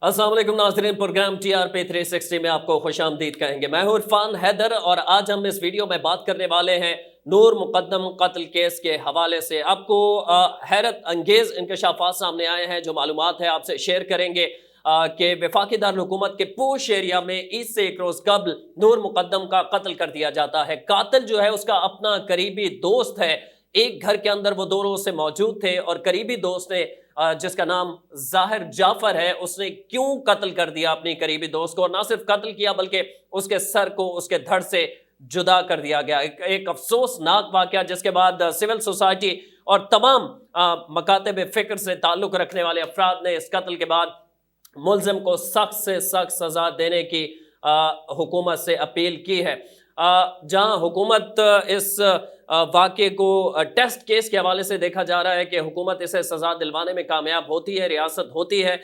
अस्सलाम वालेकुम नाज़रीन, प्रोग्राम टीआरपी 360 में आपको खुशामदीद कहेंगे। मैं हूं इरफान हैदर और आज हम इस वीडियो में बात करने वाले हैं नूर मुकद्दम कत्ल केस के हवाले से। आपको हैरत अंगेज इंकशाफात सामने आए हैं, जो मालूमात है आपसे शेयर करेंगे कि वफाकी दारुल हुकूमत के पूछ एरिया में ईद से एक रोज कबल नूर मुकद्दम का कत्ल कर दिया जाता है। कातिल जो है उसका अपना करीबी दोस्त है। एक घर के अंदर वो 2 रोज से मौजूद थे और करीबी दोस्त ने जिसका नाम जाहिर जाफर है, उसने क्यों कत्ल कर दिया अपनी करीबी दोस्त को, और ना सिर्फ कत्ल किया बल्कि उसके सर को उसके धड़ से जुदा कर दिया गया। एक अफसोसनाक वाकया, जिसके बाद सिविल सोसाइटी और तमाम मकातब फिक्र से ताल्लुक रखने वाले अफराद ने इस कत्ल के बाद मुलजिम को सख्त से सख्त सजा देने की हुकूमत से अपील की है। जहां हुकूमत इस वाक़े को टेस्ट केस के हवाले से देखा जा रहा है कि हुकूमत इसे सजा दिलवाने में कामयाब होती है, रियासत होती है।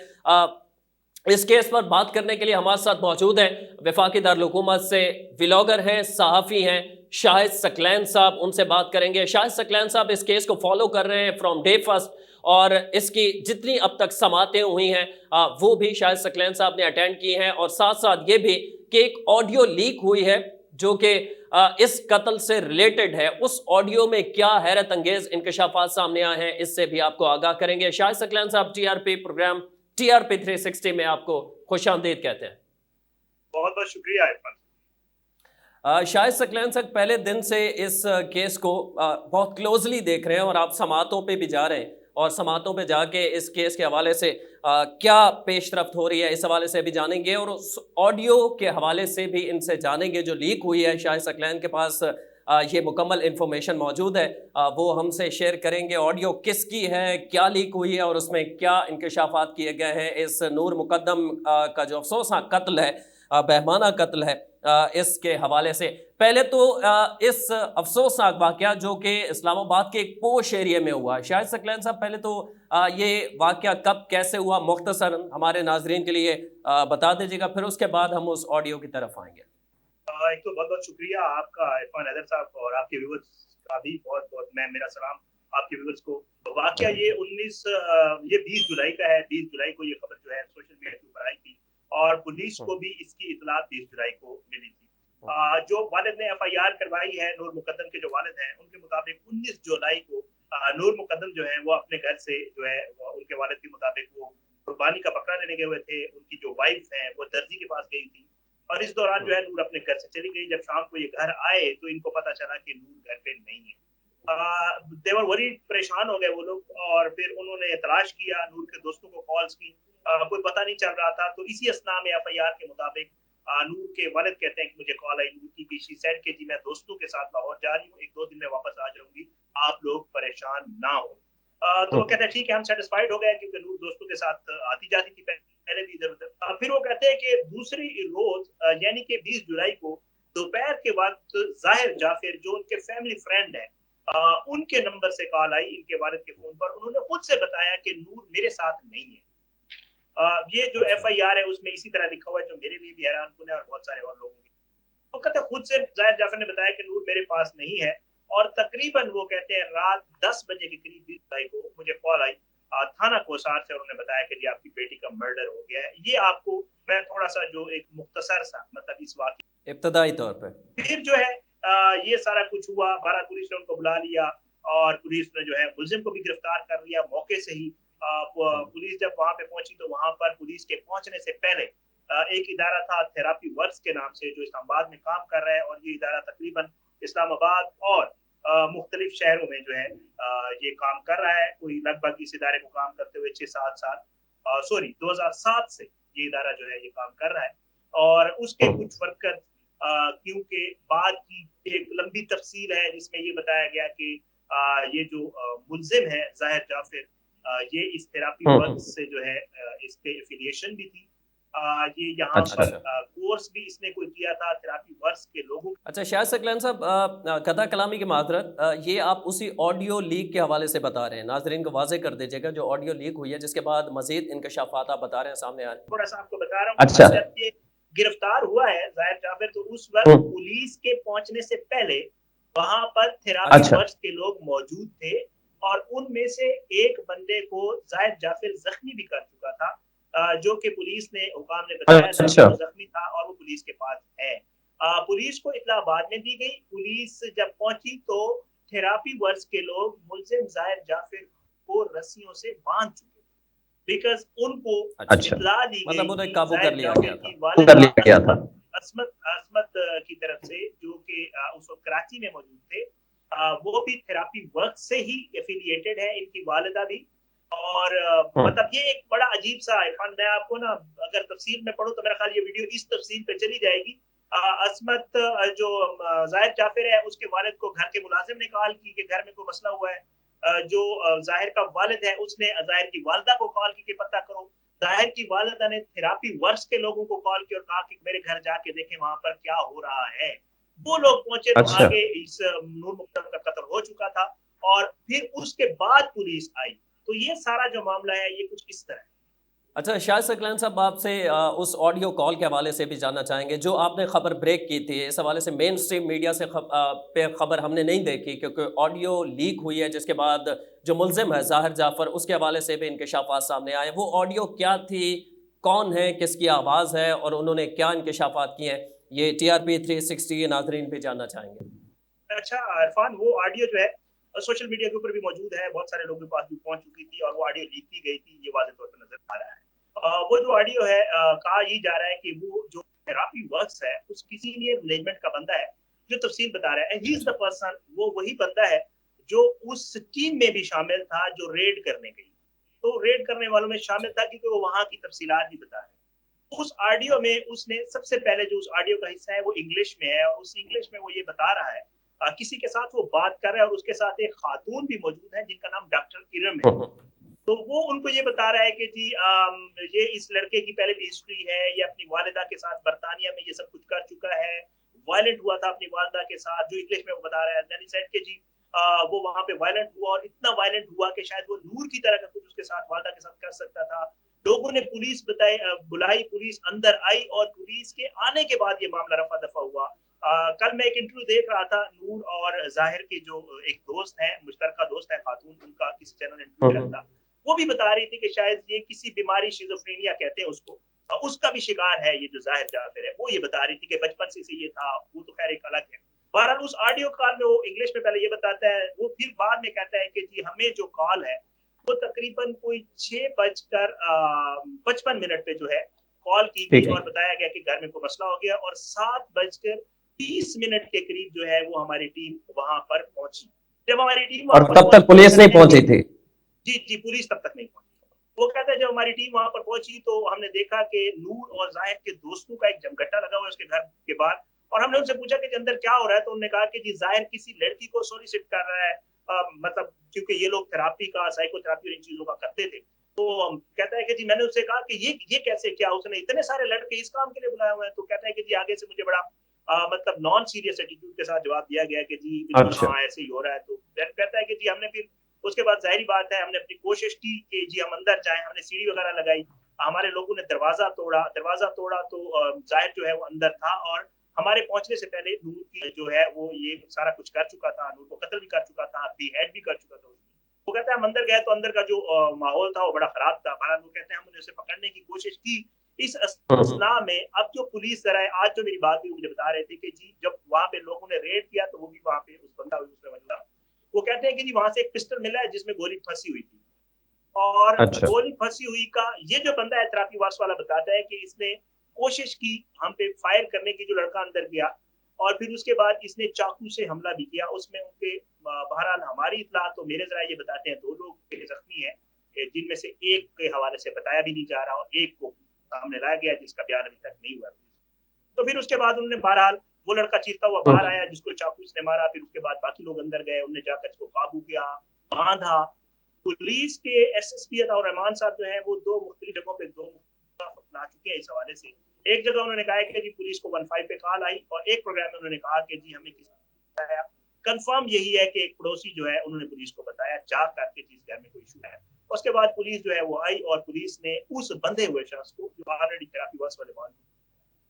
इस केस पर बात करने के लिए हमारे साथ मौजूद हैं वफाकी दारुल हुकूमत से व्लॉगर हैं, सहाफ़ी हैं, शाहिद सकलैन साहब। उनसे बात करेंगे। शाहिद सकलैन साहब इस केस को फॉलो कर रहे हैं फ्रॉम डे फर्स्ट, और इसकी जितनी अब तक समातें हुई हैं वो भी शाहिद सकलैन साहब ने अटेंड की हैं, और साथ साथ ये भी कि एक ऑडियो लीक हुई है जो कि इस कत्ल से रिलेटेड है। उस ऑडियो में क्या हैरत अंगेज इंकशाफात सामने आए हैं, इससे भी आपको आगाह करेंगे। शाहिद सकलैन साहब, टीआरपी प्रोग्राम टीआरपी 360 में आपको खुशामदीद कहते हैं। बहुत बहुत शुक्रिया इरफान। शाहिद सकलैन साहब, पहले दिन से इस केस को बहुत क्लोजली देख रहे हैं और आप समातों पे भी जा रहे हैं, और समातों पे जाके इस केस के हवाले से क्या पेशरफ्त हो रही है इस हवाले से भी जानेंगे, और उस ऑडियो के हवाले से भी इनसे जानेंगे जो लीक हुई है। शाहिद सकलैन के पास ये मुकम्मल इंफॉर्मेशन मौजूद है, वो हमसे शेयर करेंगे। ऑडियो किसकी है, क्या लीक हुई है और उसमें क्या इंकशाफात किए गए हैं। इस नूर मुकद्दम का जो अफसोसनाक कत्ल है, बेहमाना कत्ल है, इसके हवाले से पहले तो इस अफसोसनाक वाकया जो कि इस्लामाबाद के एक पोश एरिया में हुआ। शाहिद सकलैन साहब, पहले तो ये वाकया कब कैसे हुआ मुख्तसरन हमारे नाजरीन के लिए बता दीजिएगा, फिर उसके बाद हम उस ऑडियो की तरफ आएंगे। एक तो बहुत बहुत शुक्रिया आपका इरफान हैदर साहब, और आपके व्यूअर्स का भी बहुत बहुत मेरा सलाम आपके व्यूअर्स को। तो वाकया ये 20 जुलाई का है। 20 जुलाई को ये खबर जो है सोशल मीडिया के ऊपर आई थी, और पुलिस को भी इसकी इतला 20 जुलाई को मिली थी। जो वालिद ने एफआईआर करवाई है नूर मुकद्दम के जो वालिद हैं, उनके मुताबिक 19 जुलाई को नूर मुकद्दम जो है वो अपने घर से जो है उनके वालिद के मुताबिक वो कुर्बानी का बकरा लेने गए हुए थे। उनकी जो वाइफ है वो दर्जी के पास गई थी, और इस दौरान जो है नूर अपने घर से चली गई। जब शाम को ये घर आए तो इनको पता चला कि नूर घर पे नहीं है। देवर वरी परेशान हो गए वो लोग, और फिर उन्होंने तलाश किया, नूर के दोस्तों को कॉल्स की, कोई पता नहीं चल रहा था। तो इसी असना में एफआईआर के मुताबिक नूर के वालिद कहते हैं कि मुझे कॉल आई नूर की कि शी सेड कि जी मैं दोस्तों के साथ लाहौर जा रही हूँ, 1-2 दिन में वापस आ जाऊंगी, आप लोग परेशान ना हो। तो वो कहते हैं ठीक है, हम सेटिस्फाइड हो गए, क्योंकि नूर दोस्तों के साथ आती जाती थी पहले भी इधर उधर। फिर वो कहते हैं कि दूसरी रोज यानी कि 20 जुलाई को दोपहर के वक्त जाहिर जाफिर जो उनके फैमिली फ्रेंड है, उनके नंबर से कॉल आई इनके वालिद के फोन पर। उन्होंने खुद से बताया कि नूर मेरे साथ नहीं है। ये जो एफआईआर है उसमें इसी तरह लिखा हुआ है, जो मेरे लिए भी हैरान कुन है और बहुत सारे और लोगों की। तो कहते खुद से जाहिर जाफिर ने बताया कि नूर मेरे पास नहीं है, और तकरीबन वो कहते हैं रात 10 बजे के करीब 20 जुलाई को मुझे कॉल आई थाना कोसार से, और उन्होंने बताया कि जी आपकी बेटी का मर्डर हो गया है। ये आपको मैं थोड़ा सा जो एक मुख्तसर सा मतलब इस वाक़े इब्तदाई तौर पे फिर जो है ये सारा कुछ हुआ। भारत पुलिस ने उनको बुला लिया, और पुलिस ने जो है मुलजिम को भी गिरफ्तार कर लिया मौके से ही। पुलिस जब वहां पे पहुंची तो वहां पर पुलिस के पहुंचने से पहले एक इदारा था थेरापी वर्क्स के नाम से, जो इस्लामाबाद में काम कर रहा है, और ये इदारा तकरीबन इस्लामाबाद और मुख्तलिफ शहरों में जो है ये काम कर रहा है। कोई लगभग इस इदारे को काम करते हुए 6-7 साल 2007 से ये इदारा जो है ये काम कर रहा है। और उसके कुछ वर्कर क्योंकि बाद की एक लंबी तफसील है जिसमें ये बताया गया कि ये जो मुलजिम है जाहिर जाफिर, ये इस थेरापी वर्क से जो है इसके एफिलिएशन भी थी। ये यहाँ पर कोर्स भी इसने कोई किया था थेरापी वर्क्स के लोगों। अच्छा शाहिद सकलैन साहब, कथा कलामी की माजरत, ये आप उसी ऑडियो लीक के हवाले से बता रहे हैं, नाजरीन को वाजे कर दीजिएगा जो ऑडियो लीक हुई है जिसके बाद मजीद इंकशाफात आप बता रहे हैं सामने आ रहे हैं। थोड़ा सा आपको बता रहा हूँ। अच्छा, जब ये गिरफ्तार हुआ है जाहिर जाफिर, तो उस वक्त पुलिस के पहुंचने से पहले वहां पर थेरापी वर्क्स के लोग मौजूद थे, और उनमें से एक बंदे को जाहिर जाफिर जख्मी भी कर चुका था। जो कि पुलिस ने हुकाम ने बताया था कि अच्छा। वो जख्मी था और वो पुलिस के पास है। पुलिस को इत्तला बाद में दी गई। पुलिस जब पहुंची तो थेरापी वर्क्स के लोग मुलजिम जाहिर जाफिर को रस्सियों से बांध चुके, बिकॉज उनको अच्छा, इत्तला दी गई मतलब उन्हें कि काबू कर जाहिर लिया जाफिर गया की था। कर वालिदा लिया गया था। असमत असमत की तरफ से, जो कि उस वक्त कराची में मौजूद थे, वो भी थेरापी वर्क से ही एफिलिएटेड है, इनकी वालिदा भी। और मतलब ये एक बड़ा अजीब सा इरफान, मैं आपको ना अगर तफसील में पढ़ूं तो मेरा ख्याल ये वीडियो इस तफसील पे चली जाएगी। असमत जो जाहिर जाफिर है उसके वालिद को घर के मुलाजिम ने कॉल की कि घर में कोई मसला हुआ है। जो जाहिर का वालिद है उसने जाहिर की वालदा को कॉल की कि पता करो। जाहिर की वालदा ने थेरापी वर्क्स के लोगों को कॉल किया और कहा कि मेरे घर जाके देखें वहां पर क्या हो रहा है। वो लोग पहुंचे तो अच्छा। आगे इस नूर मुकद्दम का कत्ल हो चुका था और फिर उसके बाद पुलिस आई। तो ये सारा जो मामला है ये कुछ इस तरह है। अच्छा, शायद सकलैन साहब आपसे उस ऑडियो कॉल के हवाले से भी जानना चाहेंगे जो आपने खबर ब्रेक की थी। इस हवाले से मेन स्ट्रीम मीडिया से पे खबर हमने नहीं देखी, क्योंकि ऑडियो लीक हुई है जिसके बाद जो मुलजिम है ज़ाहिर जाफ़र, उसके हवाले से भी इंकशाफात सामने आए। वो ऑडियो क्या थी, कौन है, किसकी आवाज़ है और उन्होंने क्या इंकशाफात किए हैं, ये TRP 360 के नाजरीन भी जानना चाहेंगे। अच्छा इरफान, वो ऑडियो जो है सोशल मीडिया के ऊपर भी मौजूद है, बहुत सारे लोगों के पास भी पहुंच चुकी थी और वो ऑडियो लीक की गई थी, ये वाज़ेह तौर पर नजर आ रहा है। वो जो ऑडियो है, कहा ये जा रहा है कि वो जो थेरापी वर्क्स है उस किसी ने मैनेजमेंट का बंदा है जो तफसील बता रहा है। ही इज द पर्सन, वो वही बंदा है जो उस टीम में भी शामिल था जो रेड करने गई। तो रेड करने वालों में शामिल था क्योंकि वो वहां की तफसीलात भी बता रहे हैं। उस ऑडियो में उसने सबसे पहले, जो उस ऑडियो का हिस्सा है वो इंग्लिश में है, और उस इंग्लिश में वो ये बता रहा है, किसी के साथ वो बात कर रहा है और उसके साथ एक खातून भी मौजूद है जिनका नाम डॉक्टर इरम है। तो वो उनको ये बता रहा है कि जी ये इस लड़के की पहले भी हिस्ट्री है, ये अपनी वालिदा के साथ बरतानिया में ये सब कुछ कर चुका है, वायलेंट हुआ था अपनी वालिदा के साथ, जो इंग्लिश में वो बता रहा है। देन ही सेड कि जी वो वहां पे वायलेंट हुआ और इतना वायलेंट हुआ कि शायद वो नूर की तरह का कुछ उसके साथ, वालिदा के साथ कर सकता था। लोगों ने पुलिस बुलाई, पुलिस अंदर आई और पुलिस के आने के बाद ये मामला रफा दफा हुआ। कल मैं एक इंटरव्यू देख रहा था, नूर और जाहिर के जो एक दोस्त है, मुश्तरका दोस्त है खातून, उनका किसी चैनल ने इंटरव्यू रखा, वो भी बता रही थी कि शायद ये किसी बीमारी, शिज़ोफ्रेनिया कहते हैं उसको, उसका भी शिकार है ये जो जाहिर जाफिर है। वो ये बता रही थी कि बचपन से ये था, वो तो खैर एक अलग है। बहरहाल उस ऑडियो कॉल में वो इंग्लिश में पहले ये बताता है, वो फिर बाद में कहता है कि जी हमें जो कॉल है वो तकरीबन कोई 6:55 पे जो है कॉल की गई और बताया गया कि घर में कोई मसला हो गया, और 7:30 के करीब जो है वो हमारी टीम वहां पर पहुंची। जब हमारी टीम और तब तक पुलिस नहीं पहुंची थी? जी पुलिस तब तक नहीं पहुंची। वो कहता है जब हमारी टीम वहां पर पहुंची तो हमने देखा कि नूर और जाहिर के दोस्तों का एक जमघटा लगा हुआ है उसके घर के बाहर, और हमने उनसे पूछा कि अंदर क्या हो रहा है, तो उन्होंने कहा कि जी जाहिर किसी लड़की को सोलिसिट कर रहा है, मतलब क्योंकि ये लोग थेरापी का, साइकोथेरापी और इन चीजों का करते थे। तो कहता है कि जी मैंने उससे कहा कि ये कैसे, क्या उसने इतने सारे लड़के इस काम के लिए बुलाए हुए हैं? तो कहता है कि जी आगे से मुझे बड़ा मतलब नॉन सीरियस एटीट्यूड के साथ जवाब दिया गया कि जी बिल्कुल हाँ ऐसे ही हो रहा है। तो कहता है कि जी हमने फिर उसके बाद जाहिर बात है हमने अपनी कोशिश की कि जी हम अंदर जाएं, हमने सीढ़ी वगैरह लगाई, हमारे लोगों ने दरवाजा तोड़ा तो जाहिर जो है वो अंदर था और हमारे पहुंचने से पहले नूर की जो है वो ये सारा कुछ कर चुका था, नूर को कत्ल भी कर चुका था, बीहेड भी कर चुका था। वो कहता है हम अंदर गए तो अंदर का जो माहौल था वो बड़ा खराब था। बहरहाल वो कहते हैं हमने उसे पकड़ने की कोशिश की। इस असना में अब जो पुलिस जरा आज जो मेरी बात हुई मुझे बता रहे थे कि जी जब वहां पे लोगों ने रेड किया तो वो भी वहां पे उस बंदा वो कहते हैं कि जी वहां से एक पिस्टल मिला है जिसमें गोली फंसी हुई थी, और गोली फंसी हुई का ये जो बंदा है थेरापी वर्क्स वाला बताता है कि इसने कोशिश की हम पे फायर करने की, जो लड़का अंदर गया, और फिर उसके बाद इसने चाकू से हमला भी किया। उसमें उनके बहरहाल हमारी इतला तो मेरे जरा ये बताते हैं 2 लोग जख्मी हैं, जिनमें से एक के हवाले से बताया भी नहीं जा रहा और एक को सामने लाया गया जिसका बयान अभी तक नहीं हुआ। तो फिर उसके बाद उन्होंने बहरहाल वो लड़का चीखता हुआ बाहर आया जिसको चाकू से मारा, फिर उसके बाद बाकी लोग अंदर गए, उन्होंने जाकर इसको काबू किया, बांधा। पुलिस के एसएसपी अताउर रहमान साहब जो है वो 2 मुख्तलिफ जगहों पे 2 अपना चुके हैं इस हवाले से। एक जगह उन्होंने कहा कि जी पुलिस को 15 पे कॉल आई, और एक प्रोग्राम में उन्होंने कहा कि जी हमें किसी बताया। कंफर्म यही है कि एक पड़ोसी जो है उन्होंने पुलिस को बताया जा करके जिस घर में कोई इशू है। उसके बाद पुलिस जो है वो आई और पुलिस ने उस बंधे हुए शख्स को जो ऑलरेडी थेरापी वर्क्स वाले बांध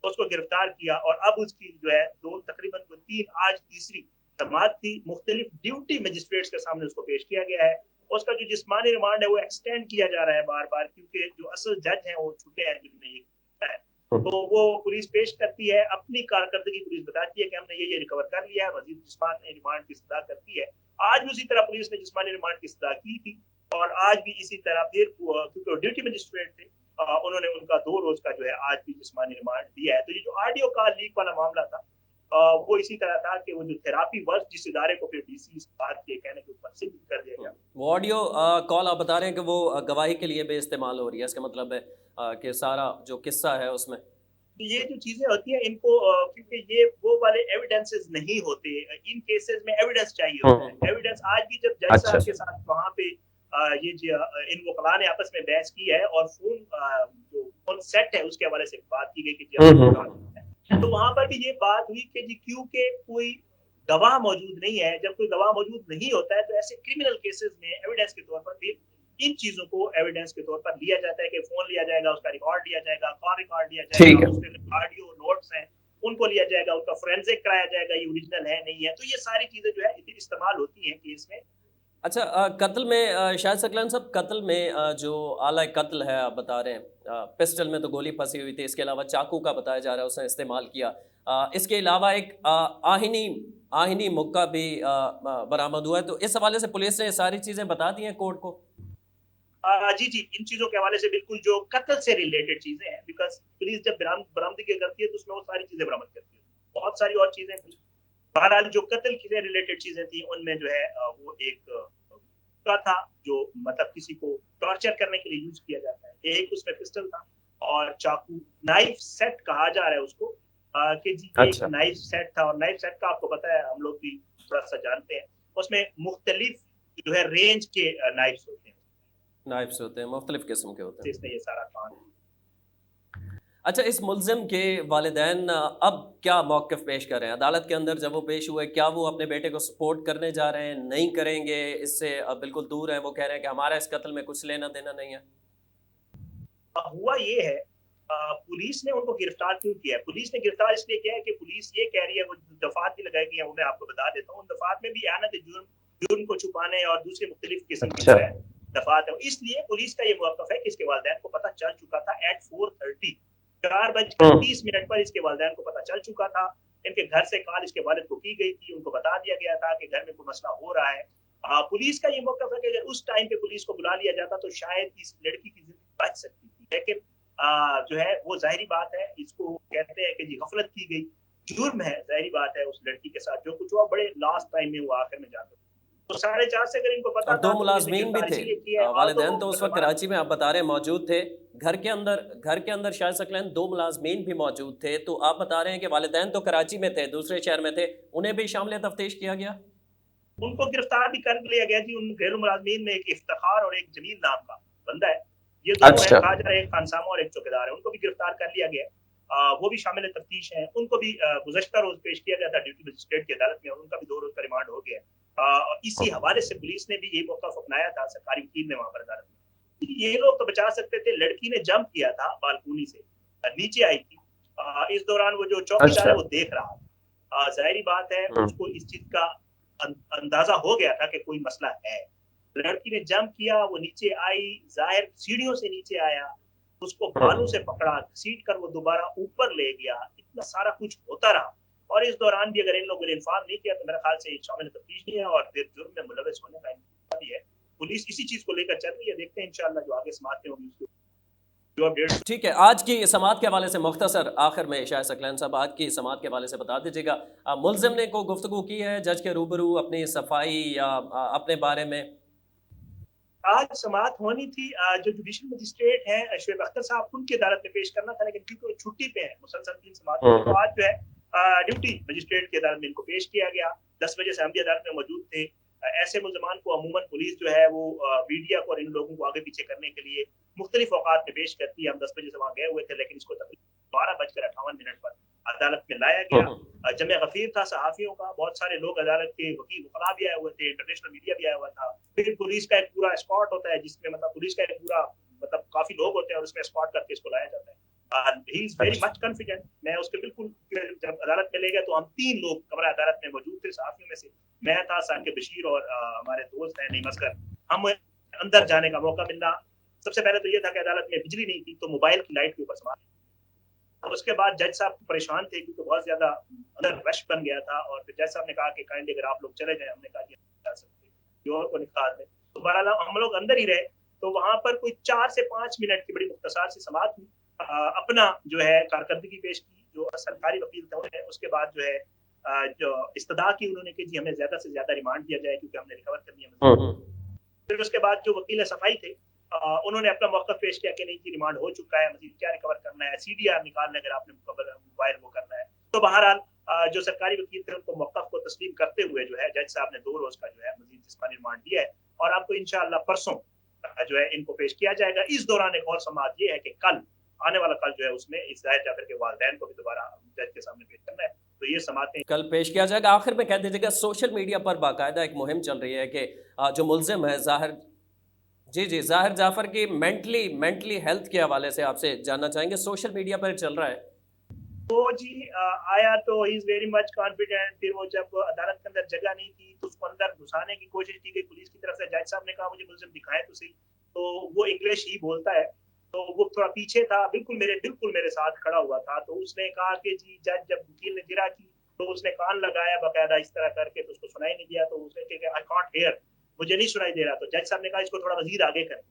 उसको गिरफ्तार किया, और अब उसकी जो है 2 तकरीबन 3 आज तीसरी समाअत थी, मुख्तलिफ ड्यूटी मजिस्ट्रेट्स के सामने उसको पेश किया गया है उसका जो जिस्मानी रिमांड है वो एक्सटेंड किया जा रहा है बार बार, क्योंकि जो असल जज हैं वो छुट्टे हैं जिन्होंने ये किया है। तो वो पुलिस पेश करती है अपनी कारकर्दगी, पुलिस बताती है कि हमने ये रिकवर कर लिया है, मजीद जिस्मानी रिमांड की सजा करती है। आज भी उसी तरह पुलिस ने जिस्मानी रिमांड की सजा की थी और आज भी इसी तरह फिर क्योंकि ड्यूटी मजिस्ट्रेट थे उन्होंने उनका 2 रोज का जो है आज भी जिस्मानी रिमांड दिया है। तो ये जो ऑडियो का लीक वाला मामला था वो इसी तरह था कि वो जो थेरापी वर्क जिस इदारे को फिर डीसी इस बात के कहने के ऊपर सिद्ध कर दिया गया। वो ऑडियो कॉल आप बता रहे हैं कि वो गवाही के लिए भी इस्तेमाल हो रही है, इसका मतलब है कि सारा जो किस्सा है उसमें तो ये जो चीजें होती हैं इनको क्योंकि ये वो वाले एविडेंसेस नहीं होते, इन केसेस में एविडेंस चाहिए होता है। एविडेंस आज भी जब जज साहब के साथ वहाँ पे ये इन वकला ने आपस में बहस की है और फोन सेट है उसके हवाले से बात की गई कि तो वहां पर भी ये बात हुई कि जी क्योंकि कोई गवाह मौजूद नहीं है, जब कोई गवाह मौजूद नहीं होता है तो ऐसे क्रिमिनल केसेस में एविडेंस के तौर पर भी इन चीजों को एविडेंस के तौर पर लिया जाता है कि फोन लिया जाएगा, उसका रिकॉर्ड लिया जाएगा, कॉल रिकॉर्ड लिया जाएगा, उसके ऑडियो नोट्स हैं उनको लिया जाएगा, उनका फोरेंसिक कराया जाएगा ये ओरिजिनल है नहीं है। तो ये सारी चीजें जो है इस्तेमाल होती हैं केस में। अच्छा, कत्ल में शायद सकलान साहब, कत्ल में जो आला कत्ल है आप बता रहे हैं, पिस्टल में तो गोली फंसी हुई थी, इसके अलावा चाकू का बताया जा रहा है उसने इस्तेमाल किया, इसके अलावा एक आहिनी मुक्का भी बरामद हुआ है। तो इस हवाले से पुलिस ने सारी चीज़ें बता दी हैं कोर्ट को? जी जी, इन चीजों के हवाले से बिल्कुल जो कत्ल से रिलेटेड चीजें हैं, बिकॉज पुलिस जब बरामदगी करती है तो उसमें वो सारी चीजें बरामद करती है, बहुत सारी और चीजें थी। बहरहाल जो कत्ल से रिलेटेड चीजें थी उनमें जो है वो एक का था जो मतलब किसी को टॉर्चर करने के लिए यूज किया जाता है, एक उसमें पिस्टल था और चाकू, नाइफ सेट कहा जा रहा है उसको कि जी एक नाइफ सेट था। और नाइफ सेट का आपको पता है, हम लोग भी थोड़ा सा जानते हैं, उसमें मुख्तलिफ जो है रेंज के नाइफ्स होते हैं, मुख्तलिफ किस्म के होते हैं। इसमें ये सारा काम। अच्छा, इस मुल्जिम के वालिदैन अब क्या मौक़िफ़ पेश कर रहे हैं अदालत के अंदर जब वो पेश हुए? क्या वो अपने बेटे को सपोर्ट करने जा रहे हैं, नहीं करेंगे, इससे बिल्कुल दूर हैं, वो कह रहे हैं कि हमारा इस कत्ल में कुछ लेना देना नहीं है? हुआ ये है, पुलिस ने उनको गिरफ्तार क्यों किया है? पुलिस ने गिरफ्तार इसलिए किया है कि पुलिस ये कह रही है, वो दफात भी लगाई गई है, वो मैं आपको बता देता हूँ। उन दफात में भी आनत जुर्म को छुपाने और दूसरे मुख्तलिफ किस्म की जो है दफात है। इसलिए पुलिस का ये मौक़िफ़ है कि इसके वालिदैन को पता चल चुका था एट 4:30 4:30 पर इसके वालिदैन को पता चल चुका था। इनके घर से कॉल इसके वालिद को की गई थी, उनको बता दिया गया था कि घर में कोई मसला हो रहा है। पुलिस का ये मौक़िफ़ है कि अगर उस टाइम पे पुलिस को बुला लिया जाता तो शायद इस लड़की की जिंदगी बच सकती थी, लेकिन जो है वो जाहिर बात है, इसको कहते हैं कि जी गफलत की गई, जुर्म है, जाहिर बात है उस लड़की के साथ जो कुछ हुआ बड़े लास्ट टाइम में वो आखिर में जाकर तो 4:30 से अगर इनको पता और 2 मुलाज़मीन भी थे, वालिदैन तो उस वक्त कराची में आप बता रहे हैं मौजूद थे, घर के अंदर शायद सकलैन 2 मुलाज़मीन भी मौजूद थे। तो आप बता रहे हैं कि वालिदैन तो कराची में थे, दूसरे शहर में थे, उन्हें भी शामिल तफ्तीश किया गया? उनको गिरफ्तार भी कर लिया गया जी। उन घरेलू मुलाज़मीन में एक इफ्तिखार और एक जमील नाम का बंदा है, ये दोनों हैं, कहा जा रहा है एक खानसामा और एक चौकीदार है, उनको भी गिरफ्तार कर लिया गया। वो भी शामिल तफ्तीश हैं, उनको भी गुज़श्ता रोज पेश किया गया था ड्यूटी मजिस्ट्रेट की अदालत में, उनका भी 2 रोज का रिमांड हो गया। इसी हवाले से पुलिस ने भी ये मौक़िफ़ अपनाया था, सरकारी वकील ने वहां पर अदालत में, ये लोग तो बचा सकते थे, लड़की ने जंप किया था बालकनी से, नीचे आई थी, इस दौरान वो जो चौकीदार है वो देख रहा था, जाहिर बात है उसको इस चीज का अंदाजा हो गया था कि कोई मसला है। लड़की ने जंप किया, वो नीचे आई, जाहिर सीढ़ियों से नीचे आया, उसको बालों से पकड़ा, घसीट कर वो दोबारा ऊपर ले गया, इतना सारा कुछ होता रहा। और इस दौरान भी अगर इन लोगों ने इन्फॉर्म नहीं किया तो मेरे ख्याल से शामिल तफ्तीश नहीं है और फिर जुर्म में मुलविस होने का इम्कान भी है। पुलिस इसी चीज को लेकर चल रही है, देखते हैं इंशाल्लाह जो आगे समातें होंगी उसको जो अपडेट। ठीक है, आज की समात के हवाले से मुख्तसर आखिर में शायद सकलैन साहब आज की समात के हवाले से बता दीजिएगा, मुल्जिम ने को गुफ्तगू की है जज के रूबरू अपनी सफाई या अपने बारे में? आज समात होनी थी, जो जुडिशल मजिस्ट्रेट हैं शुएब अख्तर साहब, उनकी अदालत में पेश करना था, लेकिन क्योंकि वो छुट्टी पे है मुसलसल 3 समात, तो आज जो है ड्यूटी मजिस्ट्रेट की अदालत में इनको पेश किया गया। 10 बजे से हम भी अदालत में मौजूद थे। ऐसे मुल्ज़मान को अमूमन पुलिस जो है वो मीडिया को और इन लोगों को आगे पीछे करने के लिए मुख्तलिफ औकात में पेश करती है। हम 10 बजे से वहाँ गए हुए थे, लेकिन इसको तकरीबन 12:58 पर अदालत में लाया गया। जमे गफीर था सहाफ़ियों का, बहुत सारे लोग अदालत के वकील वकला भी आए हुए थे, इंटरनेशनल मीडिया भी आया हुआ था। फिर पुलिस का एक पूरा स्क्वाड होता है जिसमें मतलब पुलिस का एक पूरा मतलब काफी लोग होते हैं और उसमें स्क्वाड करके इसको लाया जाता है। He is very much confident. मैं उसके बिल्कुल जब अदालत में ले गया तो हम 3 लोग कमरा अदालत में मौजूद थे सहाफ़ियों में से, मैं था, साकिब बशीर और हमारे दोस्त हैं नईम असगर। हम अंदर जाने का मौका मिलना। सबसे पहले तो ये था कि अदालत में बिजली नहीं थी, तो मोबाइल की लाइट के ऊपर सवाल। और उसके बाद जज साहब परेशान थे क्योंकि बहुत ज्यादा अंदर रश बन गया था, और फिर जज साहब ने कहा कि काइंडली अगर आप लोग चले जाए, हमने कहा कि जा सकते और को निकाल दें। तो बहरहाल हम लोग अंदर ही रहे। तो वहां पर कोई 4 से 5 मिनट की बड़ी मुख्तसार सी समाअत हुई, अपना जो है कारकर्दगी पेश की जो सरकारी वकील थे उन्होंने। उसके बाद जो है जो इस्तदा की उन्होंने कि जी हमें ज्यादा से ज्यादा रिमांड दिया जाए क्योंकि हमने रिकवर करनी है। फिर उसके बाद जो वकील सफाई थे उन्होंने अपना मौका पेश किया कि नहीं जी रिमांड हो चुका है, मजीद क्या रिकवर करना है, सीडीआर निकालना है अगर आपने मोबाइल वो करना है। तो बहरहाल जो सरकारी वकील थे उनको मौका को तस्लीम करते हुए जो है जज साहब ने 2 रोज का जो है मजीद जिस्मानी रिमांड दिया है, और आपको इंशाअल्लाह परसों जो है इनको पेश किया जाएगा। इस दौरान एक और समाअत ये है कि कल आने वाला कल जो है उसमें इस जाहिर जाफर के वालिदैन को भी दोबारा जज के सामने पेश करना है। तो ये समातें कल पेश किया जाएगा। आखिर में कह दीजिएगा, सोशल मीडिया पर बाकायदा एक मुहिम चल रही है कि जो मुल्जिम है ज़ाहिर जाफर की मेंटली हेल्थ के हवाले से आपसे जानना चाहेंगे, सोशल मीडिया पर चल रहा है। तो जी आया तो he is very much confident. फिर वो जब अदालत के अंदर जगह नहीं थी तो उसको अंदर घुसाने की कोशिश की गई पुलिस की तरफ से। जज साहब ने कहा मुझे मुल्जिम दिखाएं तो सही, तो वो इंग्लिश ही बोलता है, तो वो थोड़ा पीछे था, बिल्कुल मेरे साथ खड़ा हुआ था। तो उसने कहा कि जी जज जब वकील ने जिरा की तो उसने कान लगाया बाकायदा इस तरह करके, तो उसको सुनाई नहीं दिया। तो उसने कहा आई कांट हियर, मुझे नहीं सुनाई दे रहा। तो जज साहब ने कहा इसको थोड़ा मजीद आगे करें।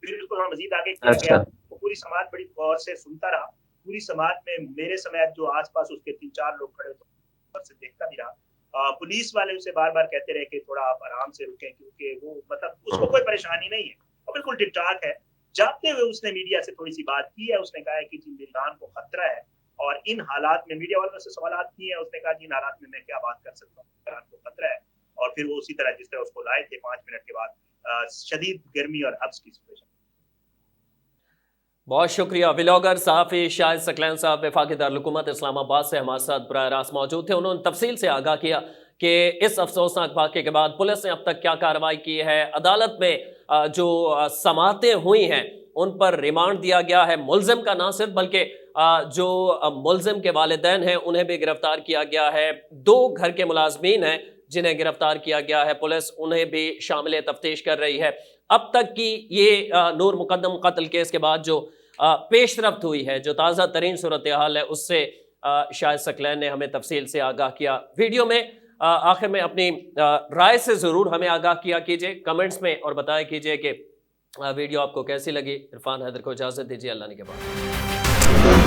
फिर उसको थोड़ा मजीद आगे किया गया। तो पूरी समाज बड़ी गौर से सुनता रहा। पूरी समाज में मेरे समेत जो आसपास उसके 3-4 लोग खड़े थे से देखता भी रहा। पुलिस वाले उसे बार बार कहते रहे कि थोड़ा आप आराम से रुकें, क्योंकि वो मतलब उसको कोई परेशानी नहीं है और बिल्कुल ठीक ठाक है। जाते हुए उसने मीडिया से थोड़ी सी बात की है। उसने कहा है कि जी मेरी जान को खतरा है, और इन हालात में मीडिया वालों से सवाल किए हैं। उसने कहा जी इन हालात में मैं क्या बात कर सकता हूँ, जान को खतरा है। और फिर वो उसी तरह जिस तरह उसको लाए थे 5 मिनट के बाद शदीद गर्मी और हब्स की सिचुएशन। बहुत शुक्रिया। व्लॉगर सहाफ़ी शाहिद सकलैन साहब वफाकी दारुल हुकूमत इस्लामाबाद से हमारे साथ बराह रास्त मौजूद थे। उन्होंने तफसील से आगाह किया कि इस अफसोसनाक वाक़े के बाद पुलिस ने अब तक क्या कार्रवाई की है। अदालत में जो समातें हुई हैं उन पर रिमांड दिया गया है। मुल्जिम का ना सिर्फ बल्कि जो मुल्जिम के वालिदैन हैं उन्हें भी गिरफ्तार किया गया है। 2 घर के मुलाजमीन हैं जिन्हें गिरफ्तार किया गया है, पुलिस उन्हें भी शामिल तफ्तीश कर रही है। अब तक की ये नूर मुकद्दम कत्ल केस के बाद जो पेशरफ्त हुई है, जो ताज़ा तरीन सूरत हाल है, उससे शाहिद सकलैन ने हमें तफसील से आगाह किया। वीडियो में आखिर में अपनी राय से ज़रूर हमें आगाह किया कीजिए कमेंट्स में, और बताया कीजिए कि वीडियो आपको कैसी लगी। इरफान हैदर को इजाज़त दीजिए, अल्लाह ने के बाद।